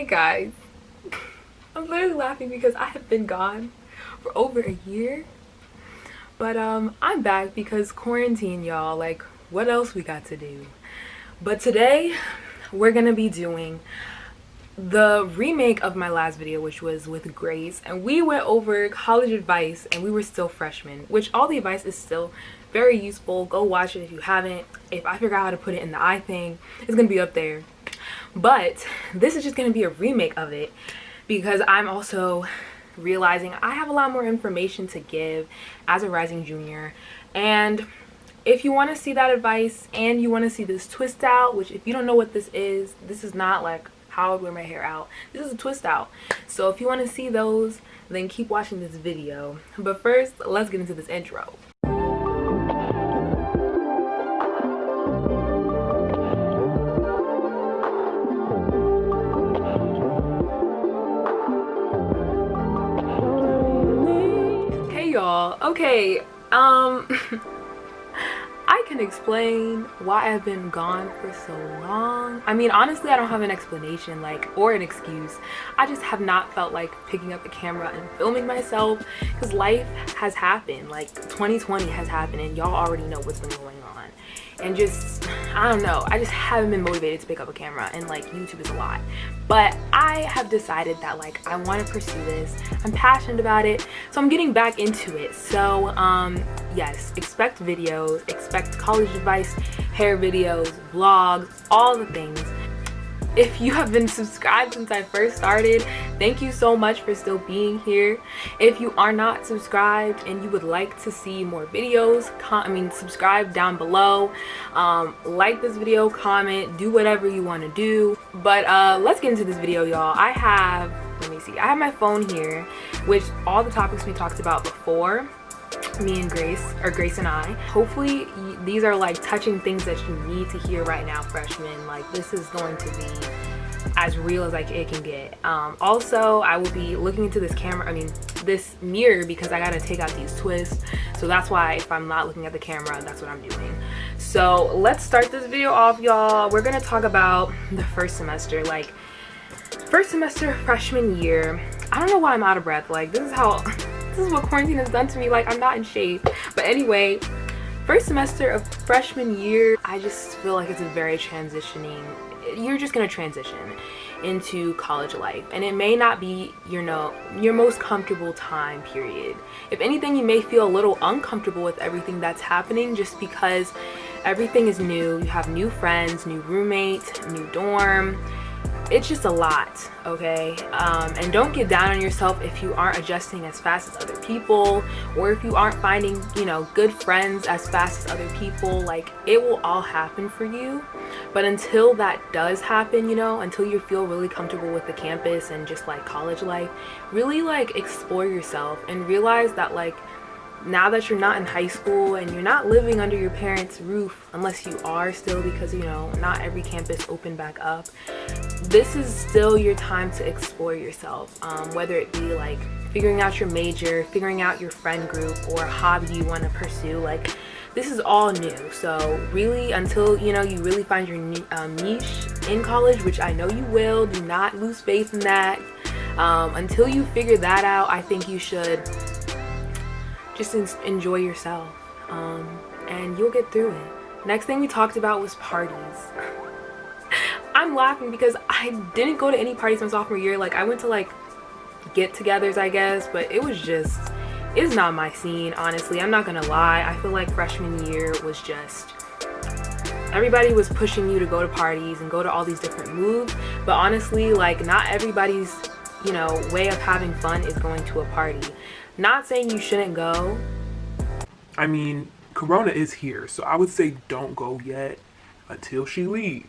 Hey guys, I'm literally laughing because I have been gone for over a year. But I'm back because quarantine, y'all. Like, what else we got to do? But today, we're gonna be doing the remake of my last video, which was with Grace, and we went over college advice and we were still freshmen, which all the advice is still very useful. Go watch it if you haven't. If I figure out how to put it in the eye thing, it's gonna be up there. But this is just gonna be a remake of it because I'm also realizing I have a lot more information to give as a rising junior. And if you want to see that advice and you want to see this twist out, which if you don't know what this is not like how I would wear my hair out. This is a twist out. So if you want to see those, then keep watching this video. But first, let's get into this intro. Y'all, okay, I can explain why I've been gone for so long. I mean, honestly, I don't have an explanation, or an excuse. I just have not felt like picking up the camera and filming myself because life has happened. 2020 has happened and y'all already know what's been going on. And just, I don't know, I just haven't been motivated to pick up a camera, and YouTube is a lot. But I have decided that I want to pursue this. I'm passionate about it, so I'm getting back into it. So yes, expect videos, expect college advice, hair videos, vlogs, all the things. If you have been subscribed since I first started, thank you so much for still being here. If you are not subscribed and you would like to see more videos, subscribe down below. Like this video, comment, do whatever you want to do. But let's get into this video, y'all. I have my phone here, which all the topics we talked about before, me and Grace, or Grace and I. Hopefully these are touching things that you need to hear right now, freshmen. This is going to be as real as it can get. Also, I will be looking into this this mirror, because I gotta take out these twists. So that's why if I'm not looking at the camera, that's what I'm doing. So let's start this video off, y'all. We're gonna talk about the first semester, first semester freshman year. I don't know why I'm out of breath. This is what quarantine has done to me. I'm not in shape. But anyway, first semester of freshman year, I just feel like it's a very you're just gonna transition into college life, and it may not be your most comfortable time period. If anything, you may feel a little uncomfortable with everything that's happening, just because everything is new. You have new friends, new roommate, new dorm. It's just a lot, okay? And don't get down on yourself if you aren't adjusting as fast as other people, or if you aren't finding, good friends as fast as other people. It will all happen for you. But until that does happen, until you feel really comfortable with the campus and just college life, really explore yourself and realize that now that you're not in high school and you're not living under your parents' roof, unless you are still, because not every campus opened back up, this is still your time to explore yourself, whether it be figuring out your major, figuring out your friend group, or a hobby you want to pursue. This is all new. So really, until you really find your niche in college, which I know you will, do not lose faith in that. Until you figure that out, I think you should just enjoy yourself, and you'll get through it. Next thing we talked about was parties. I'm laughing because I didn't go to any parties my sophomore year. I went to get-togethers, I guess, but it's not my scene, honestly. I'm not gonna lie. I feel like freshman year was just, everybody was pushing you to go to parties and go to all these different moves, but honestly, not everybody's way of having fun is going to a party. Not saying you shouldn't go. I mean, Corona is here, so I would say don't go yet until she leaves.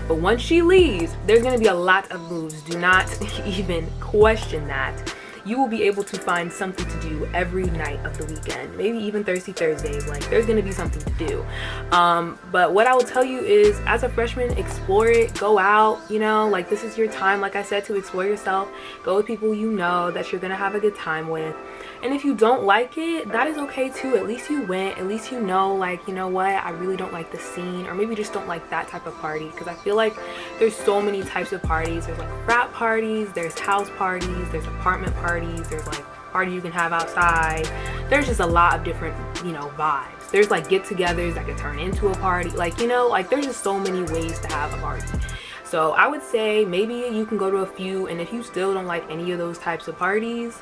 But once she leaves, there's gonna be a lot of moves. Do not even question that. you will be able to find something to do every night of the weekend, maybe even Thursdays. Like, there's gonna be something to do. But what I will tell you is, as a freshman, explore it, go out, you know, like, this is your time, like I said, to explore yourself. Go with people you know that you're gonna have a good time with. And if you don't like it, that is okay too. At least you went, at least you know, like, you know what, I really don't like the scene, or maybe just don't like that type of party. Because I feel like there's so many types of parties. There's like frat parties, there's house parties, there's apartment parties, there's like party you can have outside. There's just a lot of different, you know, vibes. There's like get-togethers that could turn into a party, like, you know, like, there's just so many ways to have a party. So I would say maybe you can go to a few, and if you still don't like any of those types of parties,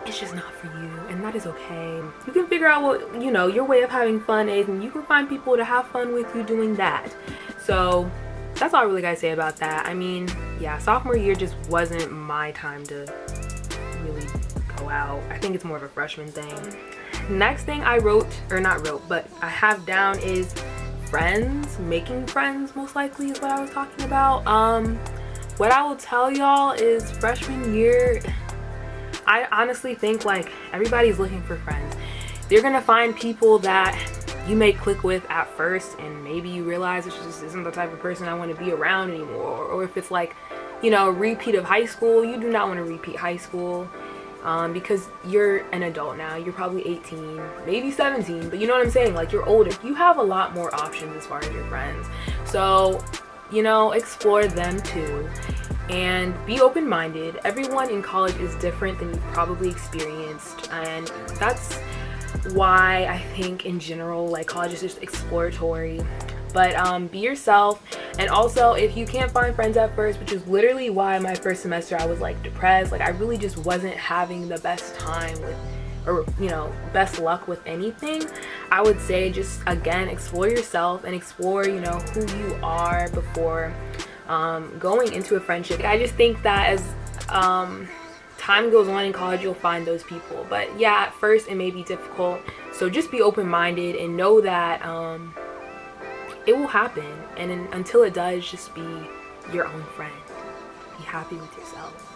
it's just not for you, and that is okay. You can figure out what, you know, your way of having fun is, and you can find people to have fun with you doing that. So that's all I really gotta say about that. I mean, yeah, sophomore year just wasn't my time to really go out. I think it's more of a freshman thing. Next thing I but I have down is friends. Making friends, most likely, is what I was talking about. What I will tell y'all is, freshman year, I honestly think, like, everybody's looking for friends. You're gonna find people that you may click with at first, and maybe you realize this just isn't the type of person I want to be around anymore. Or if it's like, you know, a repeat of high school, you do not want to repeat high school, because you're an adult now. You're probably 18, maybe 17, but you know what I'm saying? Like, you're older. You have a lot more options as far as your friends. So, you know, explore them too. And be open-minded. Everyone in college is different than you've probably experienced, and that's why I think in general, like, college is just exploratory. But be yourself. And also, if you can't find friends at first, which is literally why my first semester I was like depressed, like, I really just wasn't having the best time with, or, you know, best luck with anything, I would say just, again, explore yourself and explore, you know, who you are before going into a friendship. I just think that as time goes on in college, you'll find those people. But yeah, at first it may be difficult, so just be open-minded and know that it will happen, and until it does, just be your own friend. Be happy with yourself.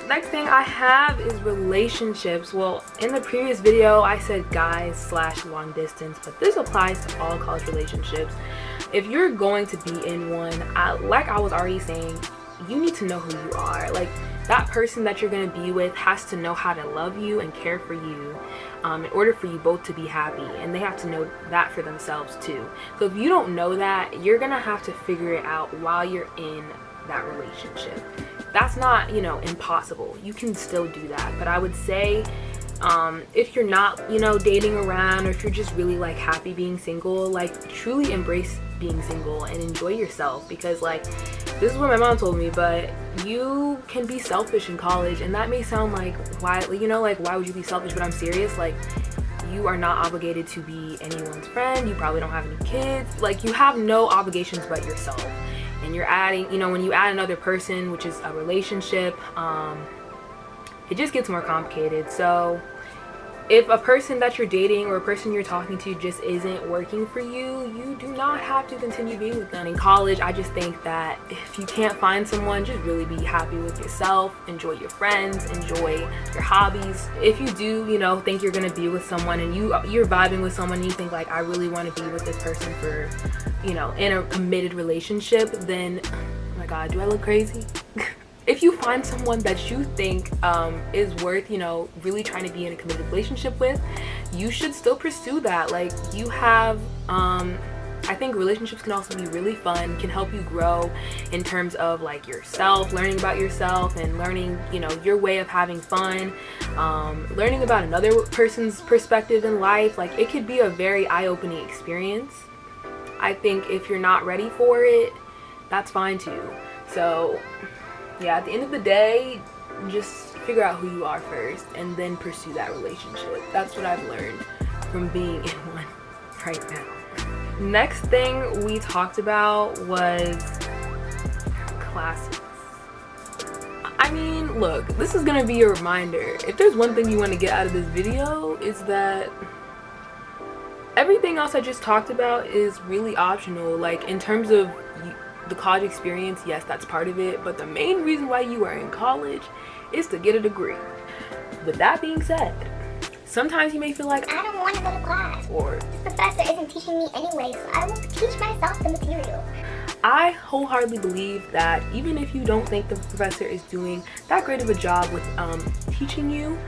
Next thing I have is relationships. Well, in the previous video I said guys / long distance, but this applies to all college relationships. If you're going to be in one, like I was already saying, you need to know who you are. Like, that person that you're going to be with has to know how to love you and care for you in order for you both to be happy, and they have to know that for themselves too. So if you don't know that, you're going to have to figure it out while you're in that relationship. That's not, you know, impossible. You can still do that. But I would say if you're not, you know, dating around, or if you're just really like happy being single, like, truly embrace being single and enjoy yourself. Because, like, this is what my mom told me, but you can be selfish in college, and that may sound like, why, you know, like, why would you be selfish? But I'm serious. Like, you are not obligated to be anyone's friend. You probably don't have any kids. Like, you have no obligations but yourself. And you're adding, you know, when you add another person, which is a relationship, it just gets more complicated. So if a person that you're dating or a person you're talking to just isn't working for you, you do not have to continue being with them. In college, I just think that if you can't find someone, just really be happy with yourself, enjoy your friends, enjoy your hobbies. If you do, you know, think you're gonna be with someone, and you're vibing with someone, and you think, like, I really want to be with this person for, you know, in a committed relationship, then, oh my god, do I look crazy? If you find someone that you think is worth, you know, really trying to be in a committed relationship with, you should still pursue that. Like, you have, I think relationships can also be really fun, can help you grow in terms of, like, yourself, learning about yourself, and learning, you know, your way of having fun, learning about another person's perspective in life. Like, it could be a very eye-opening experience. I think if you're not ready for it, that's fine too. So yeah, at the end of the day, just figure out who you are first and then pursue that relationship. That's what I've learned from being in one right now. Next thing we talked about was classes. I mean, look, this is gonna be a reminder. If there's one thing you want to get out of this video, is that everything else I just talked about is really optional. Like, in terms of the college experience, yes, that's part of it, but the main reason why you are in college is to get a degree. With that being said, sometimes you may feel like, I don't want to go to class, or the professor isn't teaching me anyway, so I will teach myself the material. I wholeheartedly believe that even if you don't think the professor is doing that great of a job with teaching you,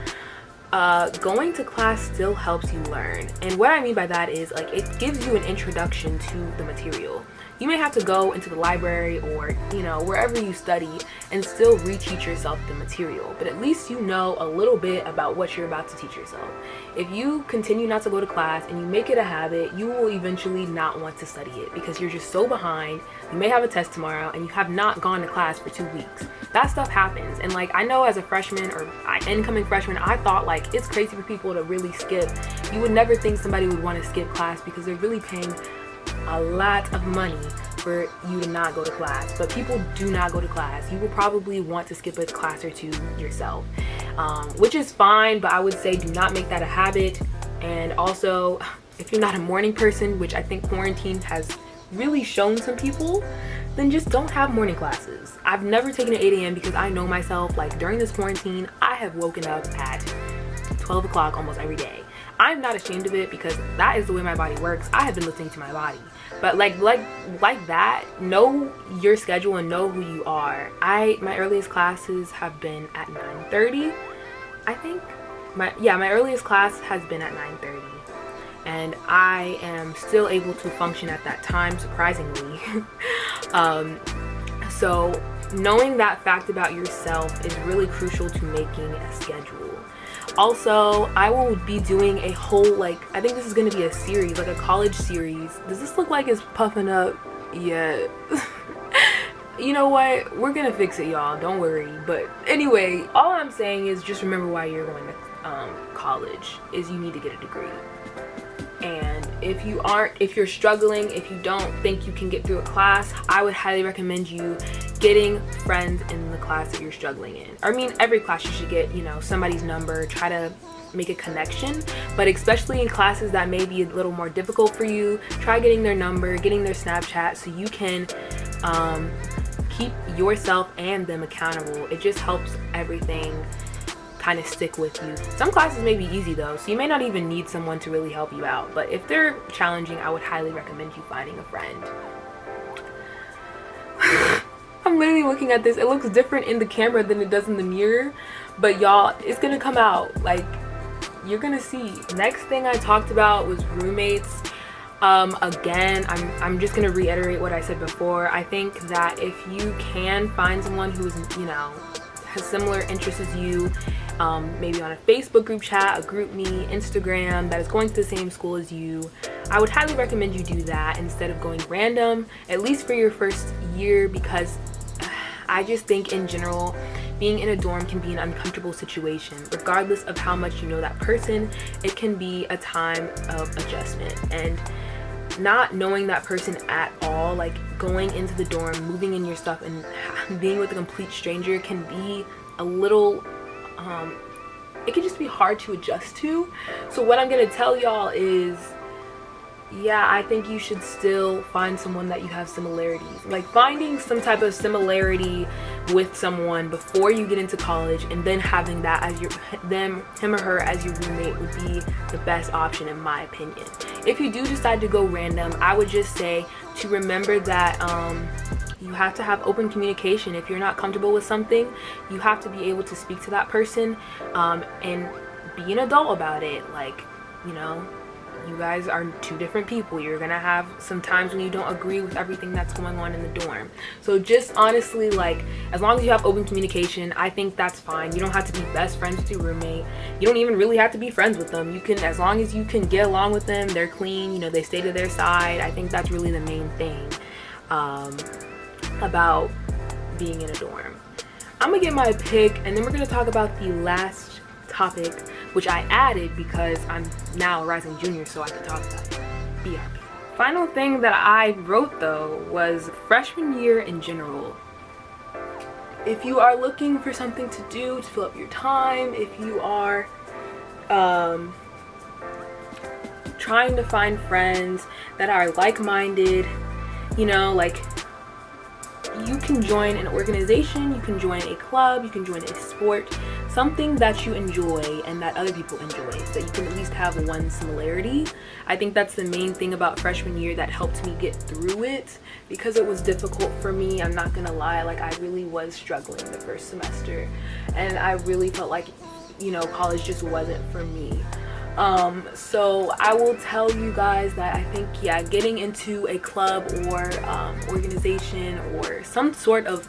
going to class still helps you learn. And what I mean by that is, like, it gives you an introduction to the material. You may have to go into the library or, you know, wherever you study and still reteach yourself the material, but at least you know a little bit about what you're about to teach yourself. If you continue not to go to class and you make it a habit, you will eventually not want to study it because you're just so behind. You may have a test tomorrow and you have not gone to class for 2 weeks. That stuff happens. And like, I know as a freshman or incoming freshman, I thought like it's crazy for people to really skip. You would never think somebody would want to skip class because they're really paying a lot of money for you to not go to class. But people do not go to class. You will probably want to skip a class or two yourself, which is fine, but I would say do not make that a habit. And also, if you're not a morning person, which I think quarantine has really shown some people, then just don't have morning classes. I've never taken an 8 a.m. because I know myself, like during this quarantine, I have woken up at 12 o'clock almost every day. I'm not ashamed of it because that is the way my body works. I have been listening to my body. But like that, know your schedule and know who you are. My earliest classes have been at 9:30. I think my earliest class has been at 9:30. And I am still able to function at that time, surprisingly. So knowing that fact about yourself is really crucial to making a schedule. Also, I will be doing a whole, like, I think this is going to be a series, like a college series. Does this look like it's puffing up yet? You know what? We're going to fix it, y'all. Don't worry. But anyway, all I'm saying is just remember why you're going to college is you need to get a degree. And if you're struggling, if you don't think you can get through a class, I would highly recommend you getting friends in the class that you're struggling in. I mean, every class you should get, you know, somebody's number, try to make a connection, but especially in classes that may be a little more difficult for you, try getting their number, getting their Snapchat so you can keep yourself and them accountable. It just helps everything kind of stick with you. Some classes may be easy though, so you may not even need someone to really help you out, but if they're challenging, I would highly recommend you finding a friend. I'm literally looking at this. It looks different in the camera than it does in the mirror, but y'all, it's gonna come out. Like, you're gonna see. Next thing I talked about was roommates. Again, I'm just gonna reiterate what I said before. I think that if you can find someone who's, you know, has similar interests as you, maybe on a Facebook group chat, a group me, Instagram, that is going to the same school as you, I would highly recommend you do that instead of going random, at least for your first year, because I just think in general, being in a dorm can be an uncomfortable situation. Regardless of how much you know that person, it can be a time of adjustment. And not knowing that person at all, like going into the dorm, moving in your stuff, and being with a complete stranger can be a little, it can just be hard to adjust to. So what I'm gonna tell y'all is, yeah, I think you should still find someone that you have similarities. Like finding some type of similarity with someone before you get into college, and then having that as him or her as your roommate would be the best option in my opinion. If you do decide to go random, I would just say to remember that you have to have open communication. If you're not comfortable with something, you have to be able to speak to that person and be an adult about it. Like, you know, you guys are two different people. You're gonna have some times when you don't agree with everything that's going on in the dorm. So just honestly, like, as long as you have open communication, I think that's fine. You don't have to be best friends with your roommate. You don't even really have to be friends with them. You can, as long as you can get along with them, they're clean, you know, they stay to their side. I think that's really the main thing about being in a dorm. I'm gonna get my pick, and then we're gonna talk about the last topic, which I added because I'm now a rising junior, so I could talk about it. BRB. Final thing that I wrote though was freshman year in general. If you are looking for something to do to fill up your time, if you are trying to find friends that are like-minded, you know, like can join an organization, you can join a club, you can join a sport, something that you enjoy and that other people enjoy, so you can at least have one similarity. I think that's the main thing about freshman year that helped me get through it, because it was difficult for me. I'm not gonna lie, like I really was struggling the first semester, and I really felt like, you know, college just wasn't for me. So I will tell you guys that I think, yeah, getting into a club or organization or some sort of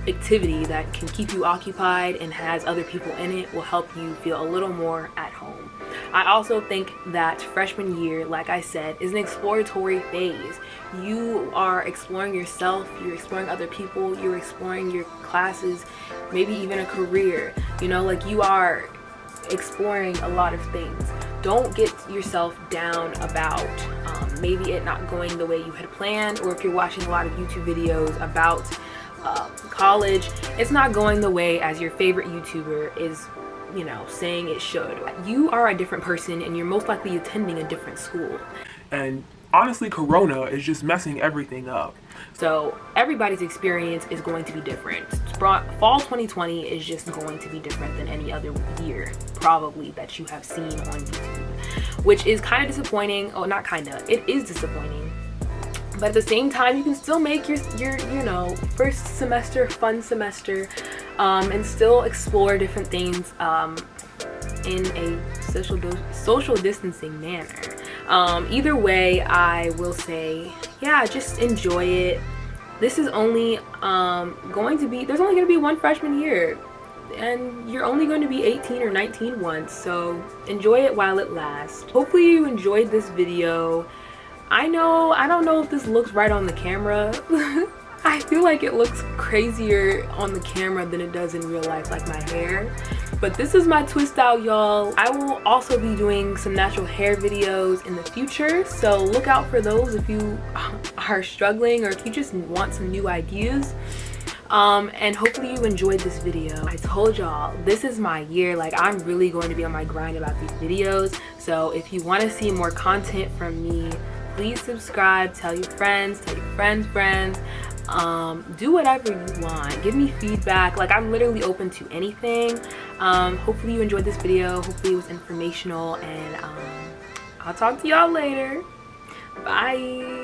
activity that can keep you occupied and has other people in it will help you feel a little more at home. I also think that freshman year, like I said, is an exploratory phase. You are exploring yourself, you're exploring other people, you're exploring your classes, maybe even a career. You know, like you are exploring a lot of things. Don't get yourself down about maybe it not going the way you had planned, or if you're watching a lot of YouTube videos about college, it's not going the way as your favorite YouTuber is, you know, saying it should. You are a different person and you're most likely attending a different school. And honestly, Corona is just messing everything up. So everybody's experience is going to be different. Fall 2020 is just going to be different than any other year probably that you have seen on YouTube, which is kind of disappointing. Oh, not kind of, it is disappointing. But at the same time, you can still make your you know, first semester fun semester, and still explore different things in a social distancing manner. Either way, I will say, yeah, just enjoy it. This is only there's only going to be one freshman year, and you're only going to be 18 or 19 once, so enjoy it while it lasts. Hopefully you enjoyed this video. I don't know if this looks right on the camera. I feel like it looks crazier on the camera than it does in real life, like my hair. But this is my twist out, y'all. I will also be doing some natural hair videos in the future, so look out for those if you are struggling or if you just want some new ideas. And hopefully you enjoyed this video. I told y'all, this is my year. Like, I'm really going to be on my grind about these videos. So if you want to see more content from me, please subscribe, tell your friends, friends. Do whatever you want. Give me feedback. Like, I'm literally open to anything. Hopefully you enjoyed this video. Hopefully it was informational, and I'll talk to y'all later. Bye.